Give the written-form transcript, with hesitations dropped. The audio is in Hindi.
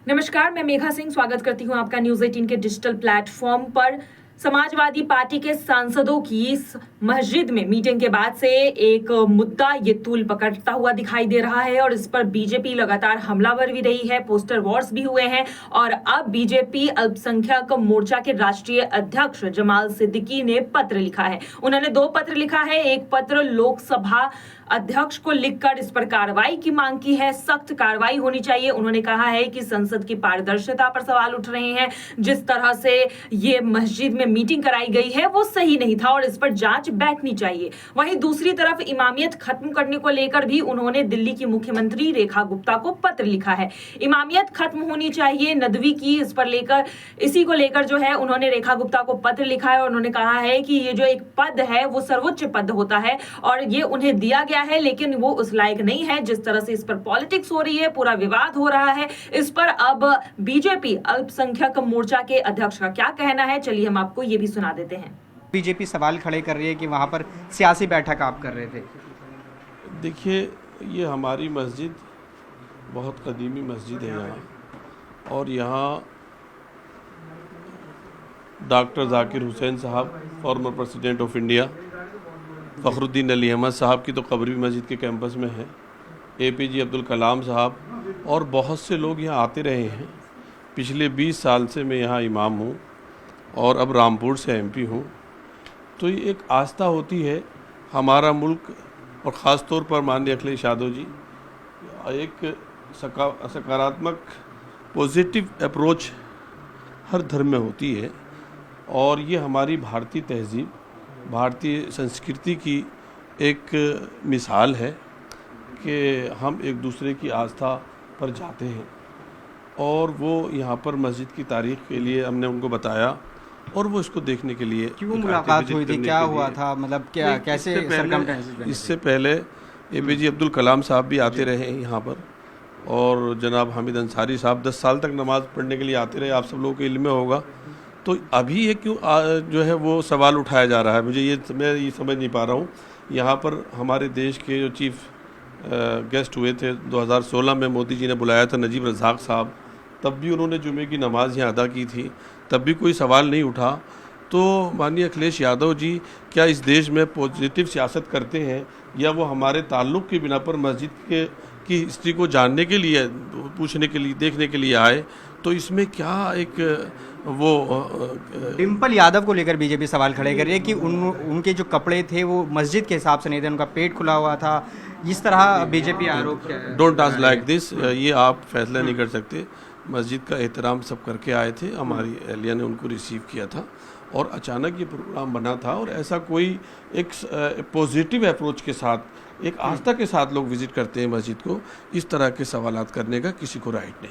नमस्कार, मैं मेघा सिंह स्वागत करती हूं आपका न्यूज 18 के डिजिटल प्लेटफॉर्म पर। समाजवादी पार्टी के सांसदों की इस मस्जिद में मीटिंग के बाद से एक मुद्दा ये तूल पकड़ता हुआ दिखाई दे रहा है और इस पर बीजेपी लगातार हमलावर भी रही है, पोस्टर वॉर्स भी हुए हैं और अब बीजेपी अल्पसंख्यक मोर्चा के राष्ट्रीय अध्यक्ष जमाल सिद्दीकी ने पत्र लिखा है। उन्होंने 2 पत्र लिखा है। एक पत्र लोकसभा अध्यक्ष को लिखकर इस पर कार्रवाई की मांग की है, सख्त कार्रवाई होनी चाहिए। उन्होंने कहा है कि संसद की पारदर्शिता पर सवाल उठ रहे हैं, जिस तरह से ये मस्जिद में मीटिंग कराई गई है वो सही नहीं था और इस पर जांच बैठनी चाहिए। वहीं दूसरी तरफ इमामियत खत्म करने को लेकर भी उन्होंने दिल्ली की मुख्यमंत्री रेखा गुप्ता को पत्र लिखा है। इमामियत खत्म होनी चाहिए नदवी की, इसी को लेकर जो है उन्होंने रेखा गुप्ता को पत्र लिखा है और उन्होंने कहा है कि ये जो एक पद है वो सर्वोच्च पद होता है और ये उन्हें दिया गया है, लेकिन वो उस लायक नहीं है। जिस तरह से इस पर पॉलिटिक्स हो रही है, पूरा विवाद हो रहा है, इस पर अब बीजेपी अल्पसंख्यक मोर्चा के अध्यक्ष का क्या कहना है, चलिए हम आपको ये भी सुना देते हैं। बीजेपी सवाल खड़े कर रही है कि वहां पर सियासी बैठक आप कर रहे थे। देखिए, ये हमारी मस्जिद बहुत कदीमी मस्जिद है यहाँ, और यहाँ डॉक्टर जाकिर हुसैन साहब, former president of India, Fakhruddin Ali Ahmed साहब की तो कब्र भी मस्जिद के कैंपस में है, APJ अब्दुल कलाम साहब और बहुत से लोग यहाँ आते रहे हैं। पिछले 20 साल से मैं यहाँ इमाम हूँ और अब रामपुर से MP हूँ। तो ये एक आस्था होती है हमारा मुल्क और ख़ास तौर पर माननीय अखिलेश यादव जी एक सकारात्मक पॉजिटिव अप्रोच हर धर्म में होती है, और ये हमारी भारतीय तहजीब, भारतीय संस्कृति की एक मिसाल है कि हम एक दूसरे की आस्था पर जाते हैं। और वो यहाँ पर मस्जिद की तारीख़ के लिए हमने उनको बताया और वो इसको देखने के लिए क्यों मुलाकात हुई थी, क्या हुआ था, मतलब क्या कैसे इससे पहले APJ अब्दुल कलाम साहब भी आते रहे यहाँ पर, और जनाब हामिद अंसारी साहब 10 साल तक नमाज़ पढ़ने के लिए आते रहे, आप सब लोगों को इल्म में होगा। तो अभी ये क्यों जो है वो सवाल उठाया जा रहा है, मैं ये समझ नहीं पा रहा हूँ। यहाँ पर हमारे देश के जो चीफ गेस्ट हुए थे 2016 में, मोदी जी ने बुलाया था नजीब रज़ाक साहब, तब भी उन्होंने जुमे की नमाज़ यहाँ अदा की थी, तब भी कोई सवाल नहीं उठा। तो माननीय अखिलेश यादव जी क्या इस देश में पॉजिटिव सियासत करते हैं, या वो हमारे ताल्लुक़ की बिना पर मस्जिद की हिस्ट्री को जानने के लिए, पूछने के लिए, देखने के लिए आए? तो इसमें क्या एक वो डिम्पल यादव को लेकर बीजेपी सवाल खड़े कर रही है कि उनके जो कपड़े थे वो मस्जिद के हिसाब से नहीं थे, उनका पेट खुला हुआ था, इस तरह बीजेपी आरोप किया है। डोंट आस्क लाइक दिस, ये आप फैसला नहीं कर सकते। मस्जिद का एहतराम सब करके आए थे, हमारी एहलिया ने उनको रिसीव किया था और अचानक ये प्रोग्राम बना था, और ऐसा कोई एक पॉजिटिव अप्रोच के साथ, एक आस्था के साथ लोग विजिट करते हैं मस्जिद को, इस तरह के सवालात करने का किसी को राइट नहीं।